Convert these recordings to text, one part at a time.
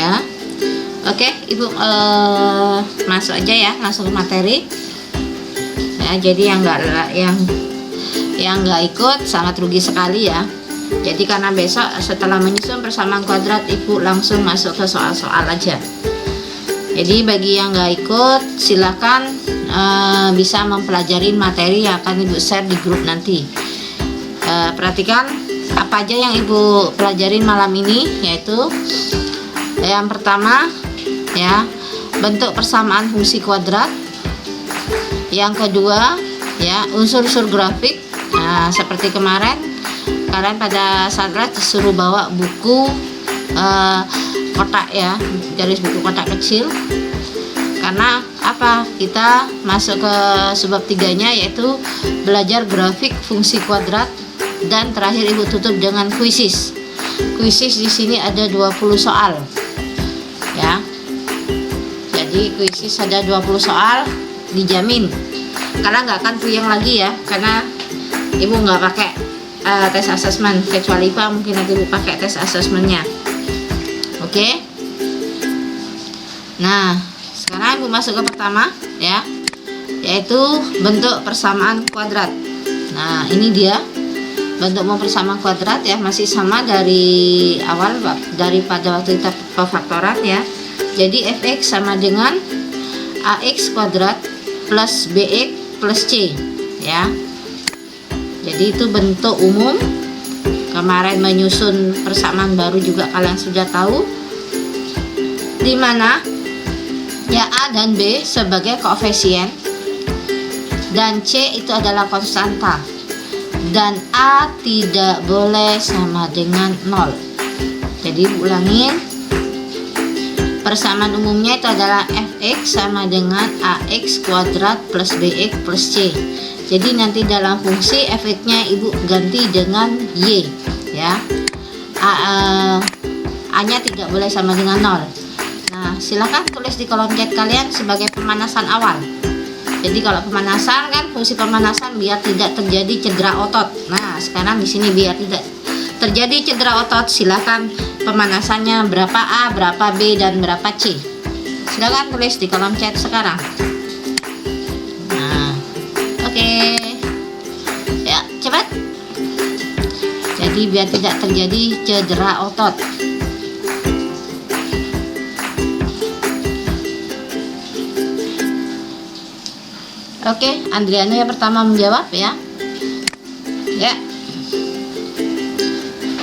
ya. Oke, Ibu masuk aja ya, langsung ke materi. Ya, jadi yang nggak ikut sangat rugi sekali ya. Jadi karena besok setelah menyusun persamaan kuadrat, Ibu langsung masuk ke soal-soal aja. Jadi bagi yang nggak ikut, silakan bisa mempelajari materi yang akan Ibu share di grup nanti. Perhatikan apa aja yang Ibu pelajarin malam ini, yaitu yang pertama ya, bentuk persamaan fungsi kuadrat. Yang kedua ya, unsur-unsur grafik. Nah, seperti kemarin kalian pada saat disuruh bawa buku kotak ya, garis buku kotak kecil. Karena apa? Kita masuk ke sebab 3-nya, yaitu belajar grafik fungsi kuadrat, dan terakhir Ibu tutup dengan kuisis. Kuisis di sini ada 20 soal. Ya. Jadi kuisis ada 20 soal, dijamin kalian nggak akan puyeng lagi ya, karena Ibu nggak pakai tes asesmen, kecuali IPA mungkin nanti Ibu pakai tes asesmennya. Oke. Nah, sekarang Ibu masuk ke pertama ya, yaitu bentuk persamaan kuadrat. Nah, ini dia bentuk persamaan kuadrat ya, masih sama dari awal, daripada waktu kita pemfaktoran ya. Jadi fx sama dengan ax kuadrat plus bx plus c ya. Jadi itu bentuk umum. Kemarin menyusun persamaan baru juga kalian sudah tahu, di mana ya A dan B sebagai koefisien dan C itu adalah konstanta, dan A tidak boleh sama dengan 0. Jadi ulangin, persamaan umumnya itu adalah fx sama dengan ax kuadrat plus bx plus c. Jadi nanti dalam fungsi fx-nya Ibu ganti dengan y ya. A-nya tidak boleh sama dengan 0. Nah, silakan tulis di kolom chat kalian sebagai pemanasan awal. Jadi kalau pemanasan kan, fungsi pemanasan biar tidak terjadi cedera otot. Nah, sekarang di sini biar tidak terjadi cedera otot, silakan pemanasannya berapa A, berapa B, dan berapa C. Silakan tulis di kolom chat sekarang. Nah, oke. Ya, cepat. Jadi biar tidak terjadi cedera otot. Oke, Andriano yang pertama menjawab ya. Ya.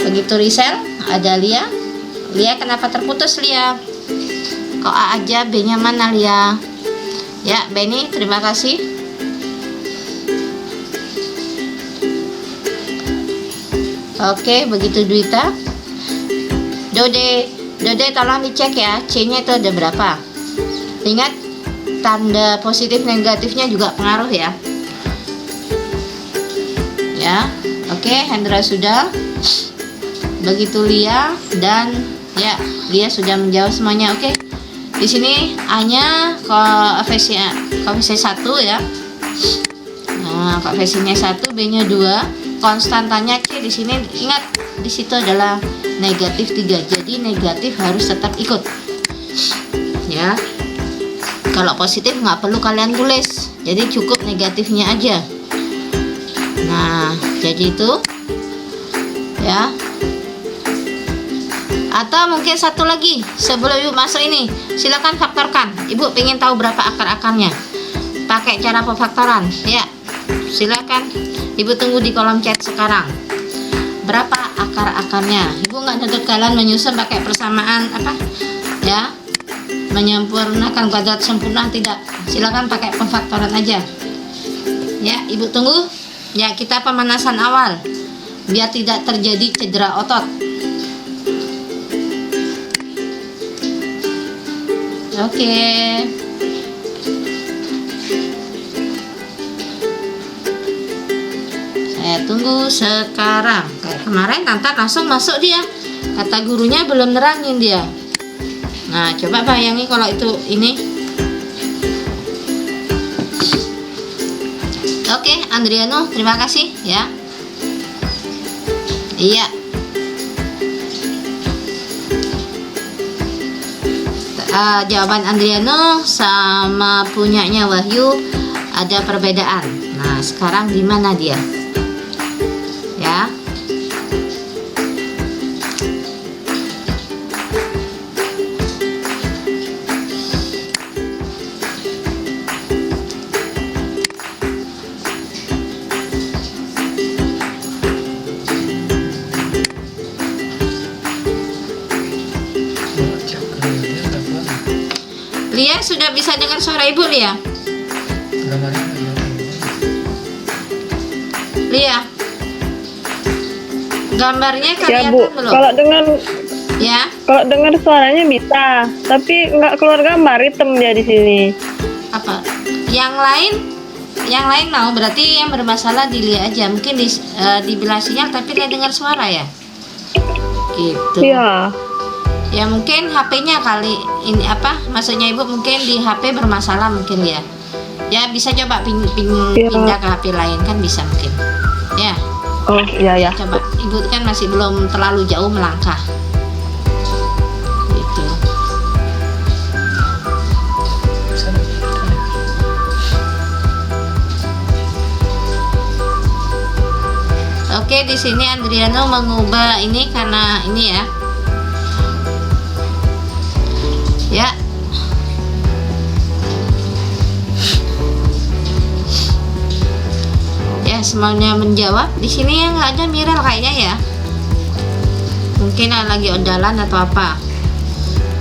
Begitu Risel, ada Lia. Lia kenapa terputus Lia? Kok A aja, B-nya mana Lia? Ya, Benny, terima kasih. Oke, begitu Duita. Dode tolong dicek ya, C-nya itu ada berapa. Ingat, tanda positif negatifnya juga pengaruh ya. Ya, oke, Hendra sudah. Begitu Lia, dan ya, Lia sudah menjawab semuanya. Oke. Di sini A-nya koefisien 1 ya. Nah, koefisiennya 1, B-nya 2. Konstantanya C di sini, ingat di situ adalah negatif 3. Jadi negatif harus tetap ikut. Ya. Kalau positif nggak perlu kalian tulis, jadi cukup negatifnya aja. Nah, jadi itu ya. Atau mungkin satu lagi sebelum Ibu masuk ini, silakan faktorkan. Ibu pengen tahu berapa akar-akarnya, pakai cara pemfaktoran ya. Silakan Ibu tunggu di kolom chat sekarang. Berapa akar-akarnya? Ibu nggak nuntut kalian menyusun pakai persamaan apa ya, menyempurnakan kuadrat sempurna, tidak. Silakan pakai pemfaktoran aja ya. Ibu tunggu ya, kita pemanasan awal biar tidak terjadi cedera otot. Oke. Saya tunggu sekarang. Kayak kemarin Tanta langsung masuk dia. Kata gurunya belum nerangin dia. Nah, coba bayangin kalau itu ini. Oke, Andriano, terima kasih ya. Iya. jawaban Andriano sama punyanya Wahyu ada perbedaan. Nah, sekarang di mana dia? Ya. Lia sudah bisa dengar suara ibu, Lia? Lia, gambarnya Ya kelihatan Bu, belum? kalau dengar suaranya bisa, tapi nggak keluar gambar, hitam dia di sini. Apa? Yang lain mau, berarti yang bermasalah di Lia aja. Mungkin dibilang sinyal tapi dia dengar suara ya. Gitu. Iya. Ya mungkin HP-nya kali ini maksudnya ibu mungkin di HP bermasalah mungkin ya. Ya bisa coba pindah ke HP lain kan bisa mungkin. Ya. Oh iya ya. Coba ibu kan masih belum terlalu jauh melangkah. Gitu. Oke, di sini Andriano mengubah ini karena ini ya. Ya. Ya, semuanya menjawab. Di sini yang nggak ada Miral kayaknya ya. Mungkin lagi odalan atau apa.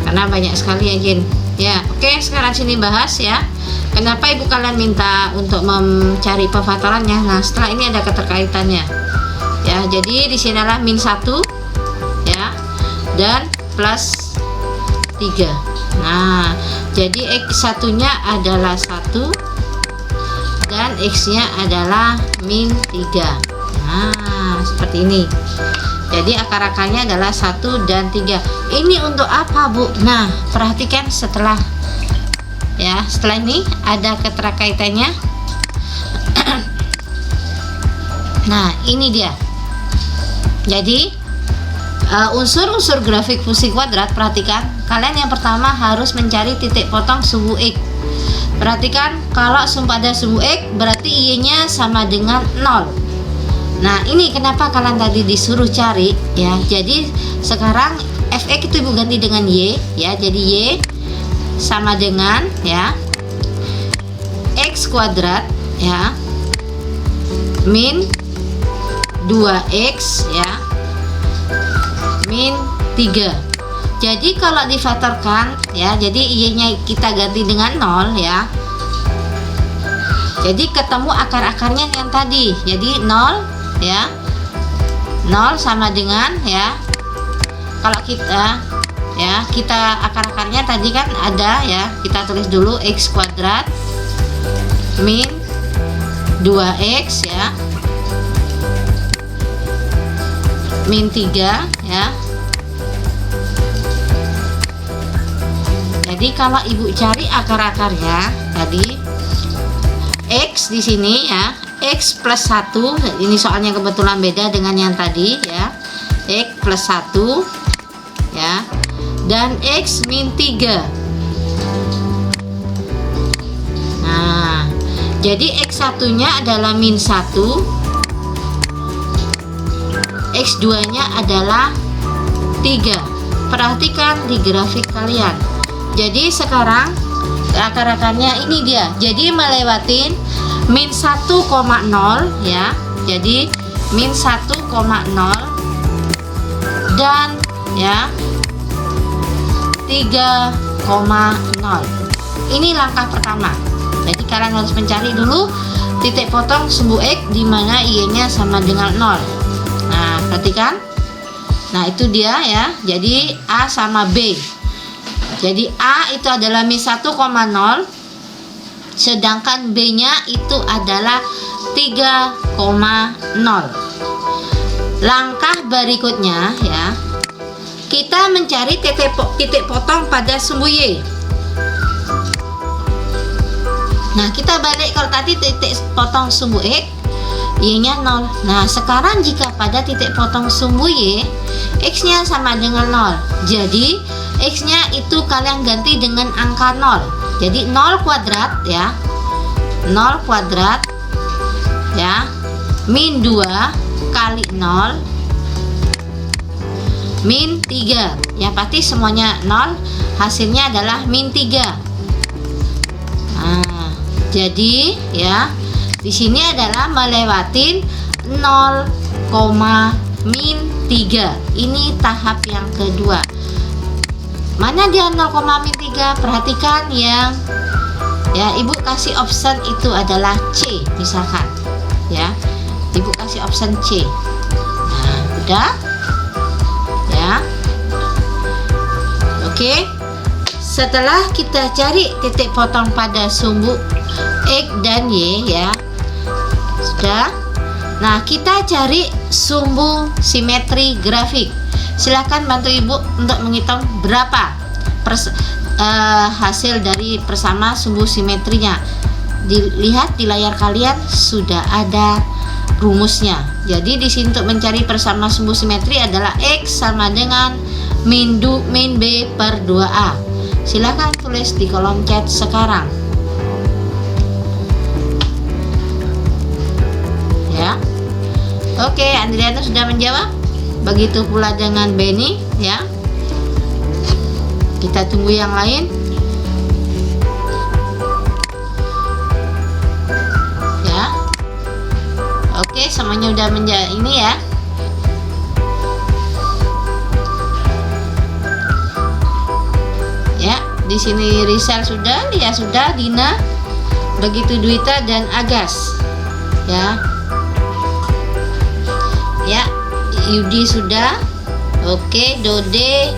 Karena banyak sekali ya Jin. Ya, oke, sekarang sini bahas ya. Kenapa ibu kalian minta untuk mencari pefatorannya? Nah, setelah ini ada keterkaitannya. Ya, jadi di sinilah -1 ya dan +3. Nah, jadi X1-nya adalah 1 dan X-nya adalah -3. Nah, seperti ini. Jadi akar-akarnya adalah 1 dan 3. Ini untuk apa, Bu? Nah, perhatikan setelah ini ada keterkaitannya. Nah, ini dia. Jadi unsur-unsur grafik fungsi kuadrat, perhatikan kalian yang pertama harus mencari titik potong sumbu X. Perhatikan kalau pada sumbu X berarti Y-nya sama dengan 0. Nah, ini kenapa kalian tadi disuruh cari ya. Jadi sekarang fx itu ibu ganti dengan Y ya. Jadi Y sama dengan ya X kuadrat ya min 2X ya min 3. Jadi kalau difaktorkan ya, jadi Y-nya kita ganti dengan 0 ya. Jadi ketemu akar-akarnya yang tadi. Jadi 0 ya. 0 sama dengan ya. Kalau kita akar-akarnya tadi kan ada ya. Kita tulis dulu X kuadrat min 2X ya min 3 ya. Jadi kalau ibu cari akar-akarnya tadi X di sini ya, X plus 1, ini soalnya kebetulan beda dengan yang tadi ya. X plus 1 ya, dan X min 3. Nah, jadi X1 nya adalah min 1, X2 nya adalah 3. Perhatikan di grafik kalian. Jadi sekarang akar-akarnya ini dia. Jadi melewatin min 1,0 ya. Jadi min 1,0 dan ya 3,0. Ini langkah pertama. Jadi kalian harus mencari dulu titik potong sumbu X di mana Y-nya sama dengan 0. Nah, perhatikan. Nah, itu dia ya. Jadi A sama B. Jadi A itu adalah min 1,0, sedangkan B-nya itu adalah 3,0. Langkah berikutnya ya, kita mencari titik potong pada sumbu Y. Nah, kita balik kalau tadi titik potong sumbu X, Y-nya 0. Nah, sekarang jika pada titik potong sumbu Y, X-nya sama dengan 0. Jadi X-nya itu kalian ganti dengan angka 0. Jadi 0 kuadrat ya. 0 kuadrat ya. Min 2 kali 0 min 3. Ya pasti semuanya 0, hasilnya adalah min 3. Nah, jadi ya di sini adalah melewatin 0, min 3. Ini tahap yang kedua. Mana dia 0, min 3? Perhatikan yang ya Ibu kasih option itu adalah C misalkan. Ya. Ibu kasih option C. Nah, udah? Ya. Oke. Setelah kita cari titik potong pada sumbu X dan Y ya. Sudah. Nah, kita cari sumbu simetri grafik. Silakan bantu Ibu untuk menghitung berapa hasil dari persama sumbu simetrinya. Dilihat di layar kalian sudah ada rumusnya. Jadi di sini untuk mencari persama sumbu simetri adalah X sama dengan min B per 2A. Silakan tulis di kolom chat sekarang. Ya. Oke, Andriana sudah menjawab. Begitu pula dengan Benny ya. Kita tunggu yang lain. Ya. Oke, semuanya udah menjawab ini ya. Ya, di sini Rizal sudah, Lia sudah, Dina, begitu Dwita dan Agas. Ya. Ya, Yudi sudah. Oke, Dode,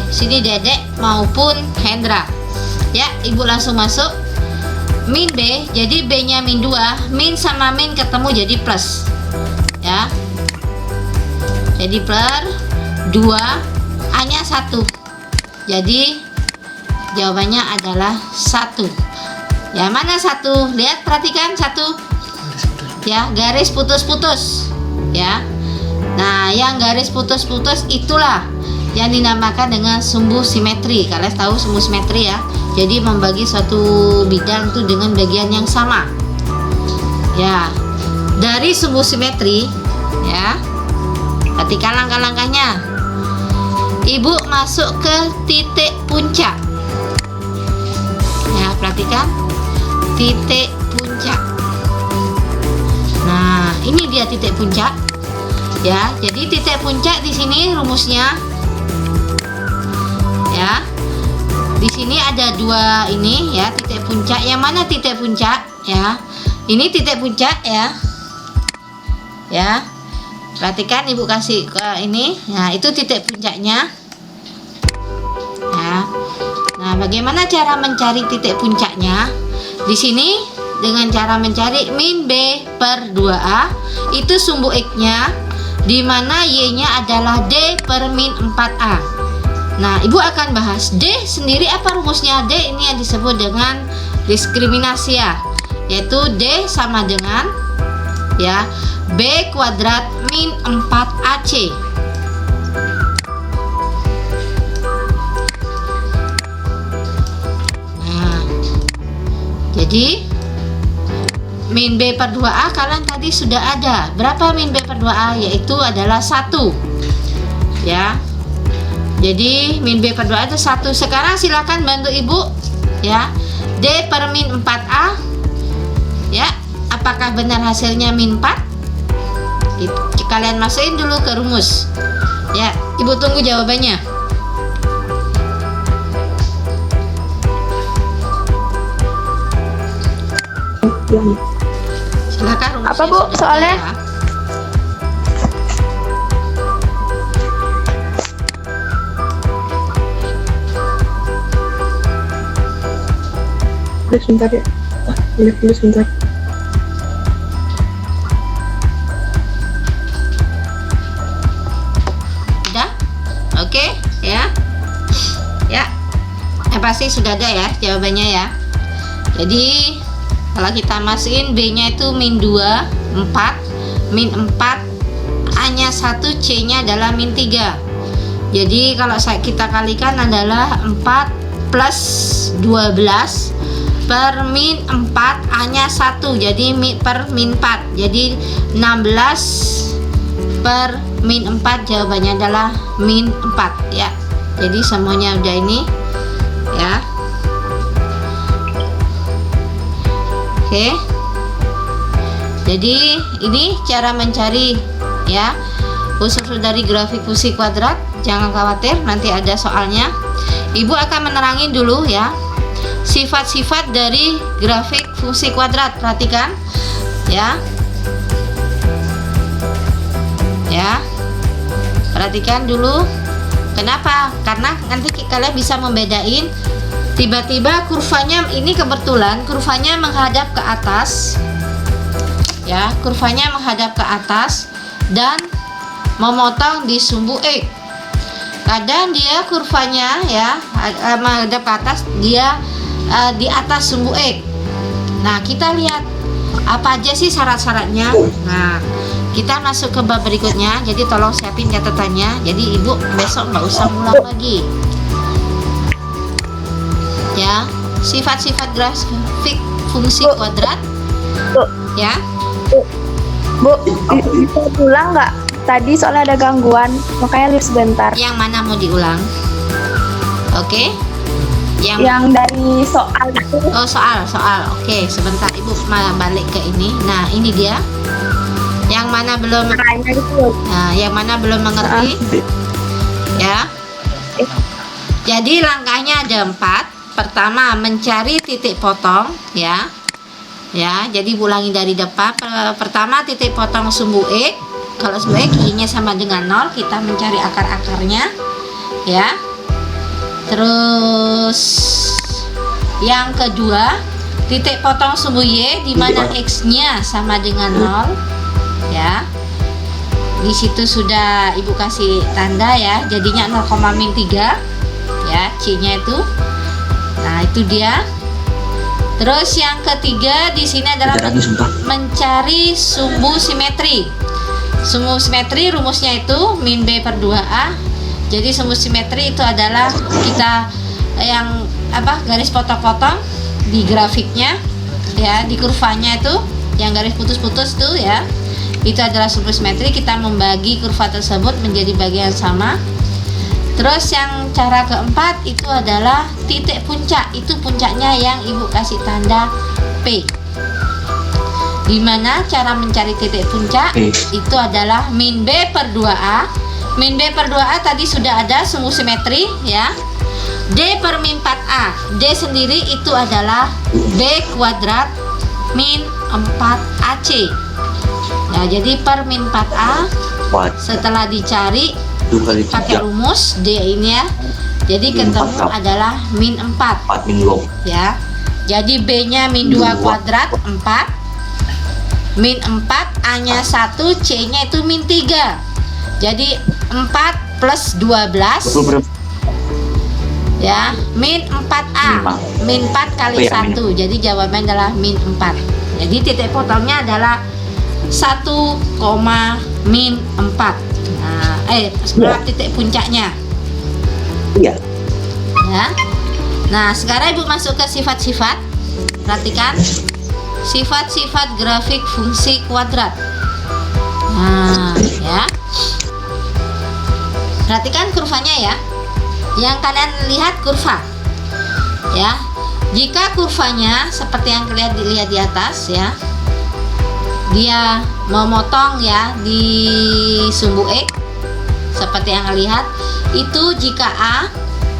sini Dedek maupun Hendra. Ya, Ibu langsung masuk. Min B, jadi B nya min 2, min sama min ketemu jadi plus. Ya. Jadi per 2, A nya 1. Jadi jawabannya adalah 1. Ya, mana 1? Lihat, perhatikan 1. Ya, garis putus-putus. Ya. Nah, yang garis putus-putus itulah yang dinamakan dengan sumbu simetri. Kalian tahu sumbu simetri ya. Jadi membagi suatu bidang itu dengan bagian yang sama. Ya. Dari sumbu simetri ya. Perhatikan langkah-langkahnya. Ibu masuk ke titik puncak. Ya, perhatikan. Titik puncak. Nah, ini dia titik puncak. Ya, jadi titik puncak di sini rumusnya. Ya. Di sini ada dua ini ya, titik puncak. Yang mana titik puncak ya? Ini titik puncak ya. Ya. Perhatikan Ibu kasih ke ini. Nah, itu titik puncaknya. Ya. Nah, bagaimana cara mencari titik puncaknya? Di sini dengan cara mencari min B per 2A, itu sumbu X-nya, di mana Y-nya adalah D per min 4A. Nah, Ibu akan bahas D sendiri apa rumusnya. D ini yang disebut dengan diskriminasi ya, yaitu D sama dengan ya B kuadrat min 4AC. Nah, jadi min B per 2A kalian tadi sudah ada. Berapa min B per 2A? Yaitu adalah 1. Ya. Jadi min B per 2A itu 1. Sekarang silakan bantu Ibu ya. D per min 4A. Ya, apakah benar hasilnya min 4? Kalian masukin dulu ke rumus. Ya, Ibu tunggu jawabannya. Silakan rumusnya. Apa, Bu, sudah soalnya? ada, ya. Sebentar ya. Lihat dulu sebentar. Sudah? Oke, ya. Ya. Pasti sudah ada ya jawabannya ya. Jadi kalau kita masukin B-nya itu min 2, 4, min 4, A-nya 1, C-nya adalah min 3. Jadi kalau kita kalikan adalah 4 plus 12 per min 4 hanya 1, jadi per min 4, jadi 16 per min 4, jawabannya adalah min 4 ya. Jadi semuanya udah ini ya. Oke, jadi ini cara mencari ya unsur dari grafik fungsi kuadrat. Jangan khawatir, nanti ada soalnya. Ibu akan menerangin dulu ya sifat-sifat dari grafik fungsi kuadrat. Perhatikan ya, perhatikan dulu. Kenapa? Karena nanti kalian bisa membedain. Tiba-tiba kurvanya ini kebetulan kurvanya menghadap ke atas ya, kurvanya menghadap ke atas dan memotong di sumbu X. Kadang dia kurvanya ya menghadap ke atas, dia di atas sumbu X. Nah, kita lihat apa aja sih syarat-syaratnya. Nah, kita masuk ke bab berikutnya. Jadi tolong siapin catatannya. Jadi ibu besok nggak usah ngulang lagi. Ya, sifat-sifat grafik fungsi kuadrat. Ya. Bu, bisa pulang nggak? Tadi soalnya ada gangguan, makanya lihat sebentar. Yang mana mau diulang? Oke. Yang dari soal itu. Oh, soal. Oke, sebentar ibu balik ke ini. Nah, ini dia. Yang mana belum? Nah, yang mana belum mengerti? Ya. Jadi langkahnya ada 4. Pertama, mencari titik potong ya. Ya, jadi ulangi dari depan. Pertama, titik potong sumbu X. Kalau sumbu X I-nya sama dengan 0, kita mencari akar-akarnya ya. Terus yang kedua, titik potong sumbu Y di mana X-nya sama dengan 0 ya. Di situ sudah ibu kasih tanda ya, jadinya 0,-3 ya, C-nya itu. Nah, itu dia. Terus yang ketiga di sini adalah mencari sumbu simetri. Sumbu simetri rumusnya itu min B per 2A. Jadi sumbu simetri itu adalah kita yang garis potong-potong di grafiknya ya, di kurvanya itu yang garis putus-putus tuh ya. Itu adalah sumbu simetri. Kita membagi kurva tersebut menjadi bagian sama. Terus yang cara keempat itu adalah titik puncak. Itu puncaknya yang ibu kasih tanda P. Dimana cara mencari titik puncak itu adalah min B per 2A. Min B per 2A tadi sudah ada sumbu simetri ya. D per min 4A. D sendiri itu adalah B kuadrat min 4AC. Nah, jadi per min 4A setelah dicari pakai rumus D ini ya. Jadi ketemu adalah min 4 ya. Jadi B nya min 2 kuadrat 4. Min 4 A-nya 1, C-nya itu min 3. Jadi 4 plus 12 ya, min 4A. Min 4 kali 1. Jadi jawabannya adalah min 4. Jadi titik potongnya adalah 1, min 4. Nah, titik puncaknya. Iya. Ya. Nah, sekarang ibu masuk ke sifat-sifat. Perhatikan sifat-sifat grafik fungsi kuadrat. Nah, ya. Perhatikan kurvanya ya. Yang kalian lihat kurva. Ya. Jika kurvanya seperti yang kalian dilihat di atas ya. Dia memotong ya di sumbu X seperti yang kalian lihat. Itu jika A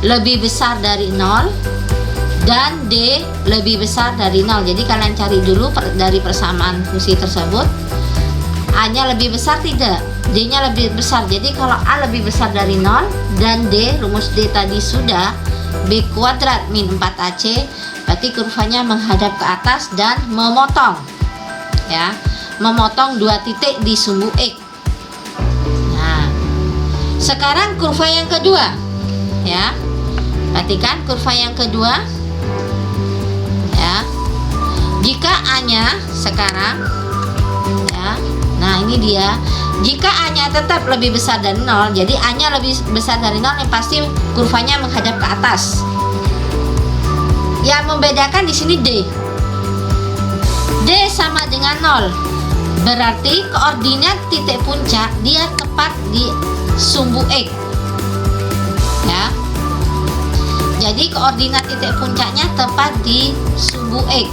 lebih besar dari 0 dan D lebih besar dari 0. Jadi kalian cari dulu dari persamaan fungsi tersebut. A-nya lebih besar tidak? D-nya lebih besar. Jadi kalau A lebih besar dari 0 dan D, rumus D tadi sudah B kuadrat min 4AC, berarti kurvanya menghadap ke atas dan memotong. Ya, memotong 2 titik di sumbu X. Nah, sekarang kurva yang kedua. Ya. Perhatikan kurva yang kedua. Jika A-nya sekarang ya Nah, ini dia. Jika A-nya tetap lebih besar dari 0, jadi A-nya lebih besar dari 0, yang pasti kurvanya menghadap ke atas. Yang membedakan di sini D. D sama dengan 0. Berarti koordinat titik puncak dia tepat di sumbu X. Ya. Jadi koordinat titik puncaknya tepat di sumbu X.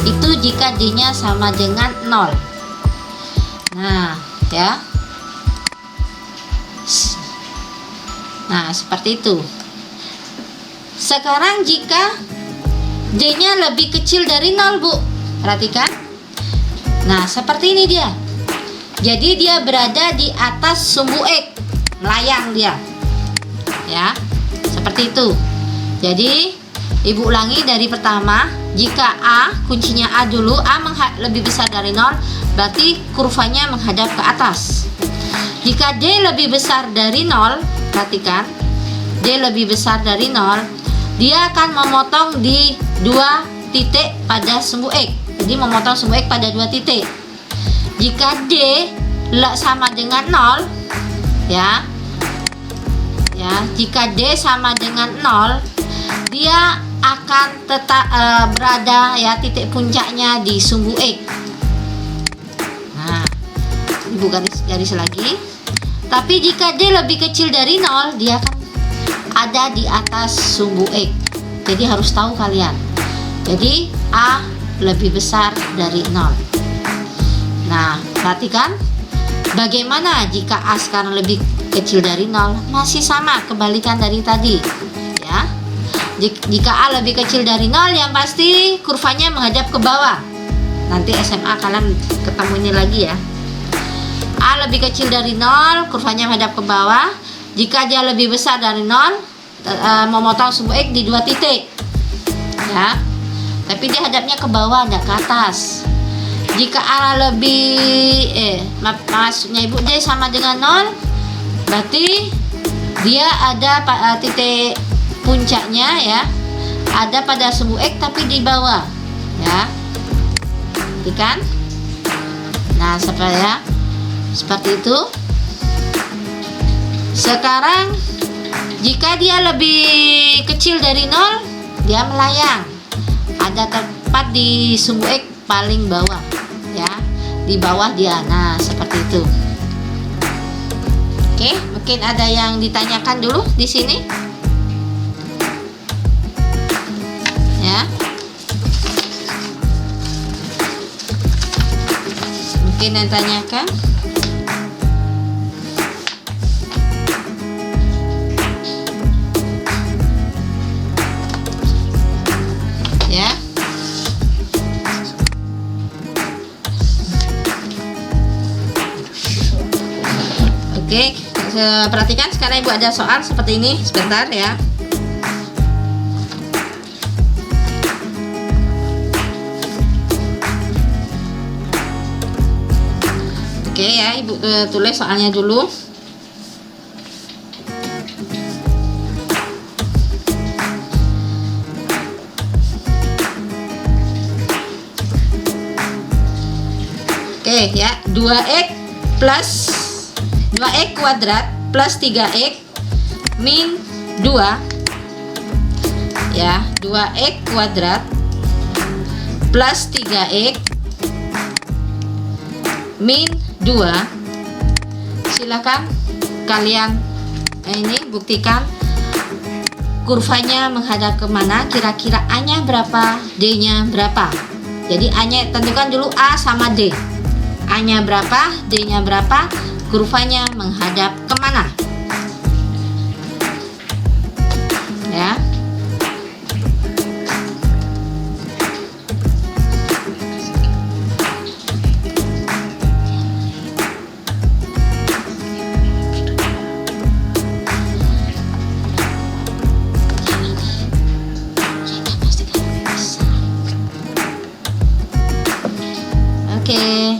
Itu jika D-nya sama dengan 0. Nah, ya. Nah, seperti itu. Sekarang jika D-nya lebih kecil dari 0, Bu. Perhatikan. Nah, seperti ini dia. Jadi dia berada di atas sumbu X. Melayang dia. Ya. Seperti itu. Jadi, Ibu ulangi dari pertama. Jika A, kuncinya A dulu, A lebih besar dari 0, berarti kurvanya menghadap ke atas. Jika D lebih besar dari 0, perhatikan, D lebih besar dari 0, dia akan memotong di 2 titik pada sumbu X. Jadi memotong sumbu X pada 2 titik. Jika D sama dengan 0, ya, jika D sama dengan 0, dia akan tetap berada, ya, titik puncaknya di sumbu X. Nah, Ibu garis lagi. Tapi jika D lebih kecil dari 0, dia akan ada di atas sumbu X. Jadi harus tahu kalian. Jadi A lebih besar dari 0. Nah, perhatikan bagaimana jika A sekarang lebih kecil dari 0. Masih sama, kebalikan dari tadi, ya. Jika A lebih kecil dari 0, yang pasti kurvanya menghadap ke bawah. Nanti SMA kalian ketemu ini lagi, ya. A lebih kecil dari 0, kurvanya menghadap ke bawah. Jika dia lebih besar dari 0, memotong sumbu X di 2 titik, ya. Tapi dia hadapnya ke bawah, tidak ke atas. Jika A lebih maksudnya Ibu, D sama dengan 0, berarti dia ada titik puncaknya, ya, ada pada sumbu X tapi di bawah, ya. Perhatikan. Nah, seperti itu. Sekarang jika dia lebih kecil dari 0, dia melayang, ada tepat di sumbu X paling bawah, ya, di bawah dia. Nah, seperti itu. Oke, mungkin ada yang ditanyakan dulu di sini, ya. Mungkin yang tanyakan. Ya. Oke, perhatikan sekarang Ibu ada soal seperti ini, sebentar, ya. Oke, ya, Ibu tulis soalnya dulu. Oke, ya, 2x kuadrat plus 3x min 2, ya, 2x kuadrat plus 3x min 2. Silakan kalian ini buktikan kurvanya menghadap kemana, kira-kira A-nya berapa, D-nya berapa. Jadi A-nya tentukan dulu, A sama D. A-nya berapa, D-nya berapa, kurvanya menghadap kemana, ya. Oke.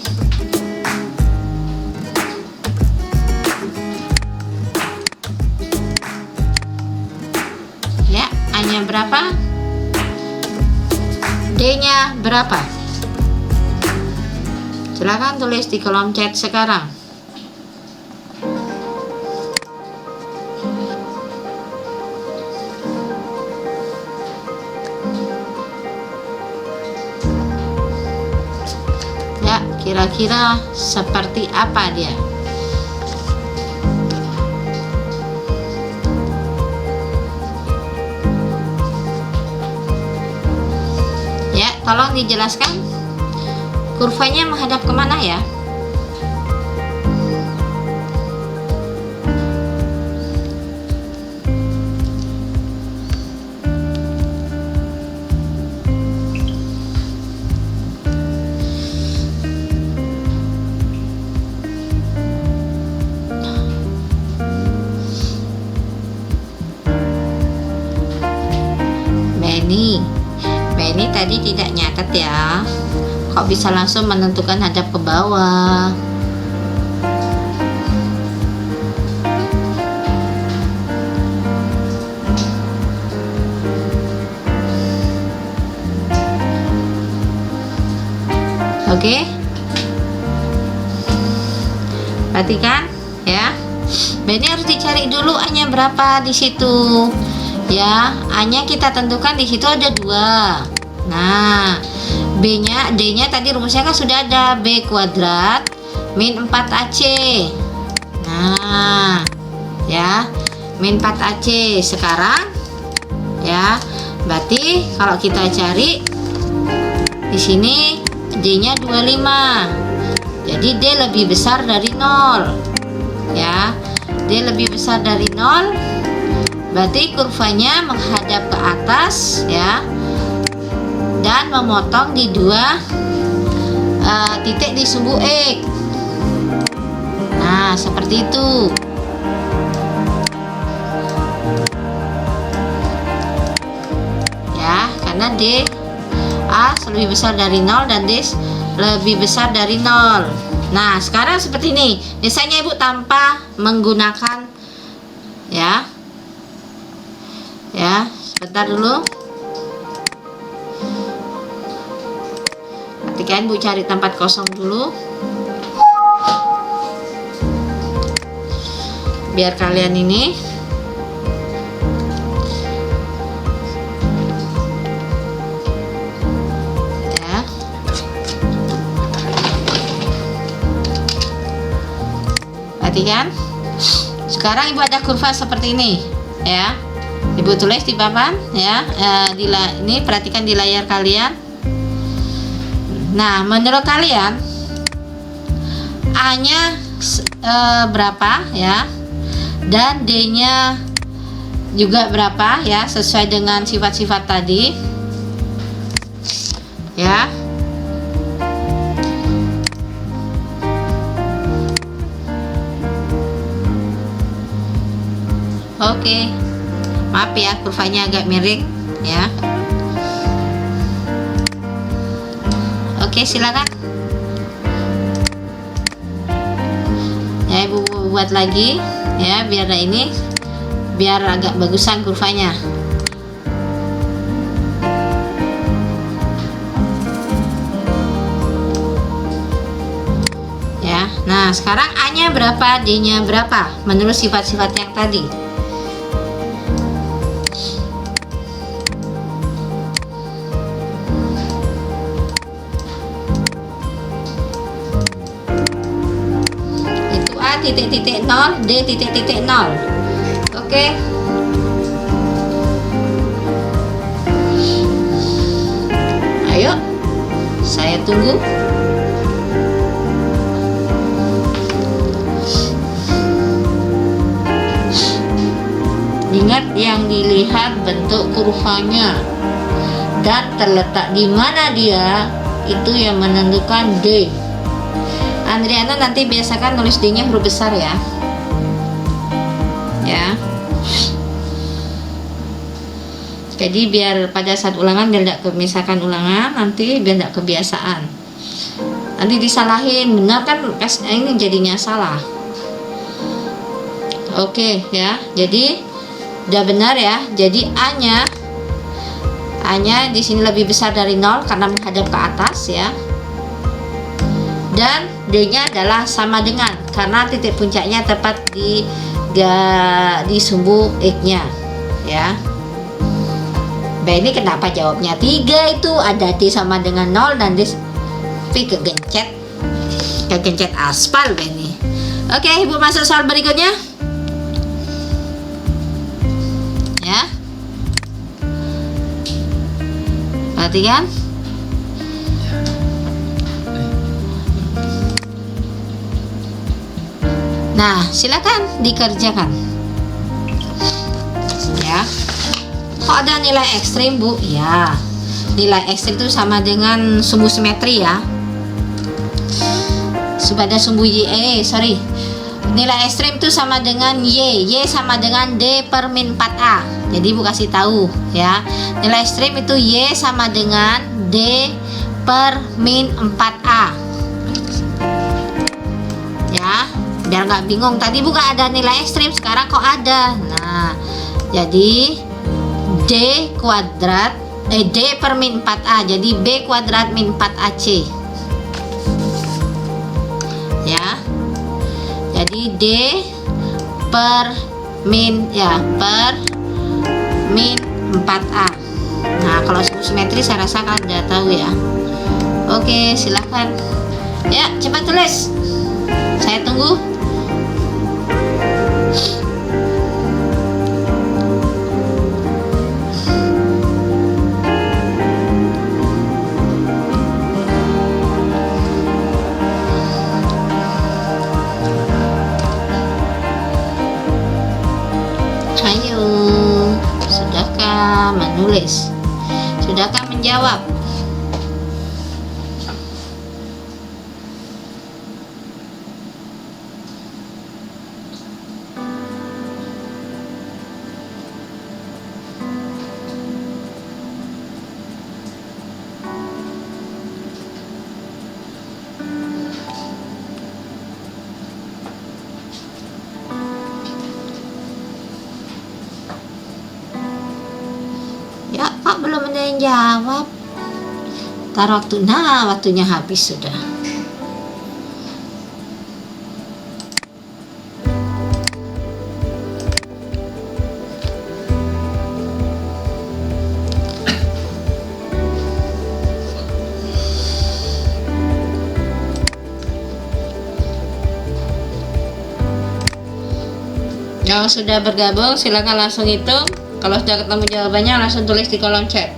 Ya, A-nya berapa? D-nya berapa? Silakan tulis di kolom chat sekarang. Ya, kira-kira seperti apa dia? Ya, tolong dijelaskan kurvanya menghadap kemana ya? Benny tadi tidak nyatet ya. Kok bisa langsung menentukan hadap ke bawah? Oke. Perhatikan ya. Benny harus dicari dulu A-nya berapa di situ. Ya, A-nya kita tentukan di situ ada 2. Nah, D-nya tadi rumusnya kan sudah ada, B kuadrat min 4AC. Nah, ya, min 4AC sekarang ya. Berarti kalau kita cari di sini D-nya 25. Jadi D lebih besar dari 0. Ya, D lebih besar dari 0. Berarti kurvanya menghadap ke atas ya, dan memotong di 2 titik di sumbu X. Nah, seperti itu. Ya, karena D A lebih besar dari 0 dan D lebih besar dari 0. Nah, sekarang seperti ini. Misalnya Ibu tanpa menggunakan ya. Ya, sebentar dulu. Perhatikan, Bu cari tempat kosong dulu. Biar kalian ini ya. Perhatikan. Sekarang Ibu ada kurva seperti ini, ya. Ibu tulis di papan ya, ini perhatikan di layar kalian. Nah, menurut kalian A-nya berapa ya, dan D-nya juga berapa ya, sesuai dengan sifat-sifat tadi ya. Oke. Maaf ya, kurvanya agak miring ya. Oke, silakan. Ya, Ibu buat lagi ya, biar ini biar agak bagusan kurvanya. Ya. Nah, sekarang A-nya berapa, D-nya berapa menurut sifat-sifat yang tadi? Titik-titik 0, D titik-titik 0. Oke. Ayo, saya tunggu. Ingat, yang dilihat bentuk kurvanya dan terletak di mana dia, itu yang menentukan D. Andriana nanti biasakan nulis D-nya huruf besar ya. Ya. Jadi biar pada saat ulangan, biar tidak misalkan ulangan nanti biar tidak kebiasaan. Nanti disalahin, benar kan ini jadinya salah. Oke ya. Jadi udah benar ya. Jadi A-nya di sini lebih besar dari 0 karena menghadap ke atas ya. dan D-nya adalah sama dengan, karena titik puncaknya tepat di sumbu X-nya ya. B ini kenapa jawabnya 3? Itu ada D sama dengan 0 dan D tapi kegencet aspal B ini. Oke, Ibu masuk soal berikutnya ya. Perhatikan. Nah, silakan dikerjakan. Ya. Kok ada nilai ekstrim, Bu? Ya. Nilai ekstrim itu sama dengan sumbu simetri ya. Pada sumbu nilai ekstrim itu sama dengan Y sama dengan D per min 4A. Jadi Bu kasih tahu ya. Nilai ekstrim itu Y sama dengan D per min 4A. Ya, biar nggak bingung. Tadi bukan ada nilai ekstrim, sekarang kok ada. Nah, jadi D per min 4A. Jadi B kuadrat min 4AC. Ya. Jadi D per min 4A. Nah, kalau sumbu simetri saya rasa kalian udah tahu ya. Oke, silahkan. Ya, cepat tulis. Saya tunggu. Ayo, sudahkah menulis? Sudahkah menjawab? Ya, Pak, belum ada yang jawab. Waktunya habis sudah. Yang sudah bergabung silakan langsung hitung. Kalau sudah ketemu jawabannya langsung tulis di kolom chat.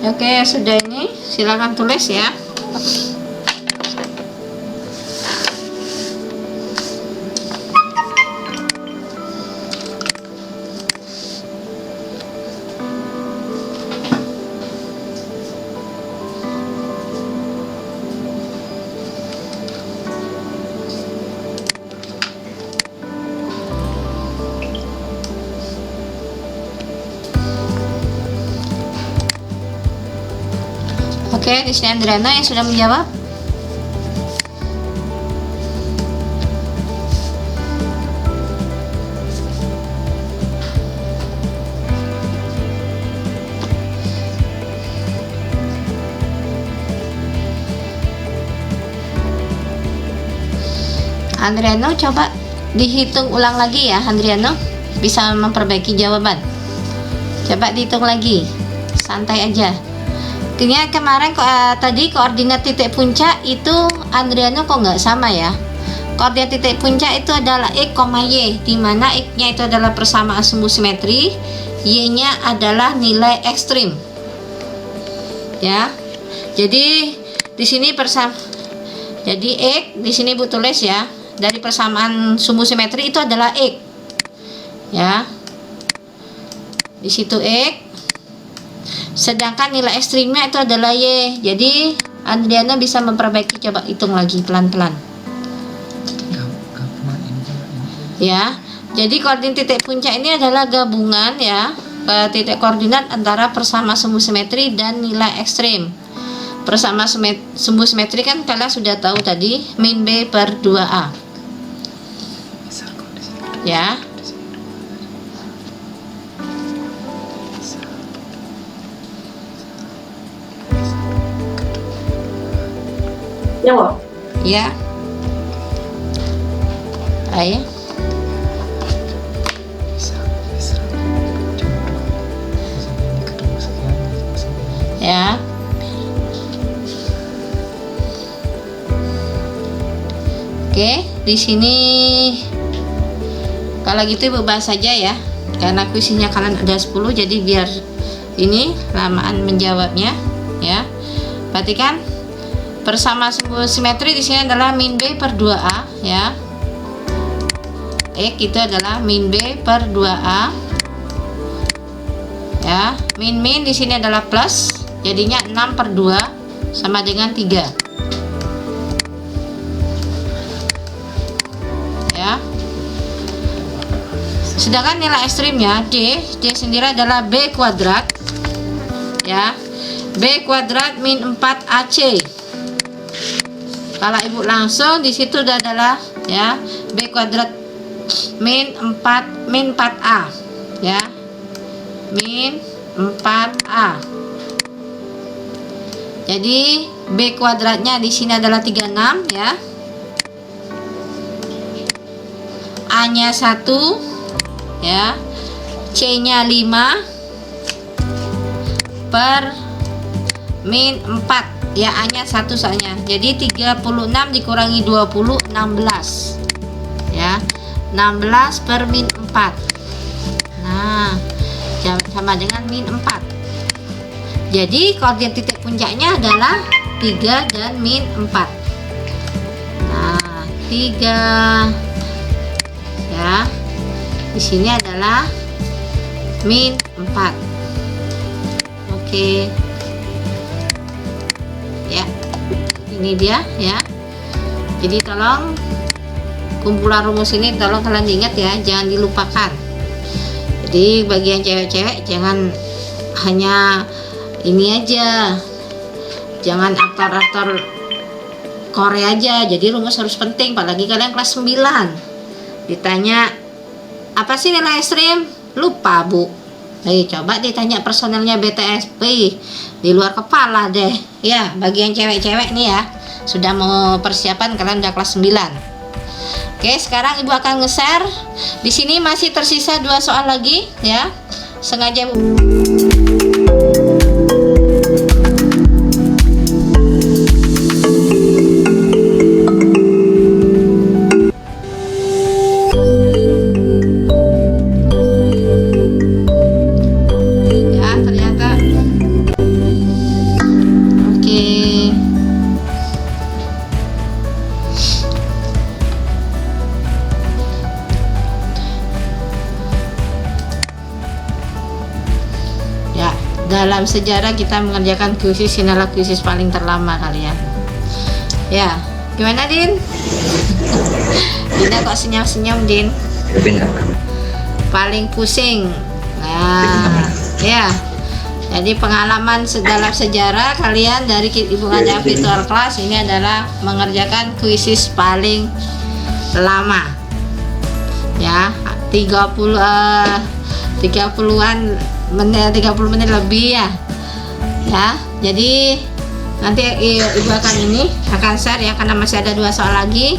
Oke, sudah ini silakan tulis ya. Oke, di sini Andriana yang sudah menjawab. Andriano, coba dihitung ulang lagi ya, Andriano. Bisa memperbaiki jawaban. Coba dihitung lagi. Santai aja. Artinya kemarin tadi koordinat titik puncak itu Andriano kok nggak sama ya. Koordinat titik puncak itu adalah X, Y, di mana X-nya itu adalah persamaan sumbu simetri, Y-nya adalah nilai ekstrim. Ya. Jadi di sini jadi X di sini Bu tulis ya. Dari persamaan sumbu simetri itu adalah X. Ya. di situ X. Sedangkan nilai ekstrimnya itu adalah Y. Jadi Adriana bisa memperbaiki, coba hitung lagi pelan-pelan. Ya. Jadi koordinat titik puncak ini adalah gabungan ya, titik koordinat antara persama sumbu simetri dan nilai ekstrim. Persama sumbu simetri kan kalian sudah tahu tadi, min B per 2A. Ya. Ya. Ayo. Ya. Oke, di sini kalau gitu Ibu bahas saja ya. Karena kuisinya kalian ada 10, jadi biar ini lamaan menjawabnya ya. Perhatikan persama sumbu simetri di sini adalah min B per 2A ya. X itu adalah min B per 2A. Ya, min di sini adalah plus, jadinya 6 per 2 sama dengan 3. Ya. Sedangkan nilai ekstrimnya D sendiri adalah B kuadrat. Ya. B kuadrat min 4AC. Kalau Ibu langsung di situ adalah ya, B kuadrat min 4A. Ya. Min 4A. Jadi B kuadratnya di sini adalah 36 ya. A-nya 1 ya. C-nya 5 per min 4 ya, A-nya 1 soalnya. Jadi 36 dikurangi 20, 16 ya. 16 per min 4. Nah, sama dengan min 4. Jadi koordinat titik puncaknya adalah 3 dan min 4. Nah, 3 ya. Di sini adalah min 4. Oke. Ya. Ini dia ya. Jadi tolong kumpulan rumus ini tolong kalian ingat ya, jangan dilupakan. Jadi bagian cewek-cewek jangan hanya ini aja, jangan aktor-aktor Korea aja. Jadi rumus harus penting, apalagi kalian kelas 9 ditanya apa sih nilai ekstrim, lupa Bu. Coba ditanya personelnya BTSP, di luar kepala deh ya. Bagian cewek-cewek nih ya, sudah mau persiapan, kalian udah kelas 9. Oke, sekarang Ibu akan nge-share. Di sini masih tersisa 2 soal lagi ya. Sengaja Bu. Ya, ternyata. Oke. Dalam sejarah kita mengerjakan kuisis, inilah kuisis paling terlama kalian. Ya, gimana Din? Dinda kok senyum-senyum Din? Paling pusing. Nah, ya. Jadi pengalaman dalam sejarah kalian dari Ibu ngajar virtual class ini adalah mengerjakan kuisis paling lama. Ya, 30-an menit, 30 menit lebih ya. Ya, jadi nanti Ibu akan share ya, karena masih ada 2 soal lagi.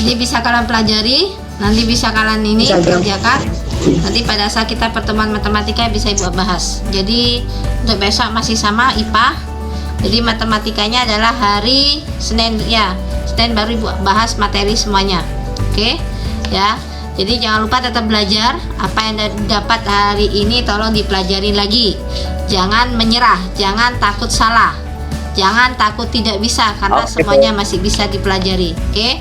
Ini bisa kalian pelajari, nanti bisa kalian ini kerjakan. Nanti pada saat kita pertemuan matematika bisa Ibu bahas. Jadi untuk besok masih sama IPA. Jadi matematikanya adalah hari Senin ya. Senin baru Ibu bahas materi semuanya. Oke? Ya. Jadi jangan lupa tetap belajar. Apa yang dapat hari ini tolong dipelajari lagi. Jangan menyerah, jangan takut salah, jangan takut tidak bisa, karena semuanya masih bisa dipelajari. Oke?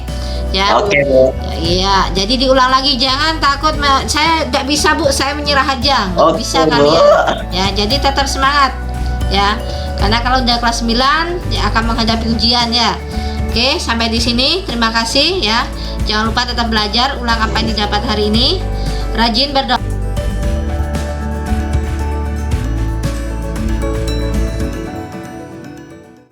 Ya. Oke, Bu. Iya, jadi diulang lagi, jangan takut. Saya nggak bisa, Bu, saya menyerah aja, nggak Oke, bisa Bu. kalian. Ya, jadi tetap semangat, ya. Karena kalau udah kelas 9, ya akan menghadapi ujian ya. Oke, sampai di sini. Terima kasih ya. Jangan lupa tetap belajar, ulang apa yang didapat hari ini. Rajin berdoa.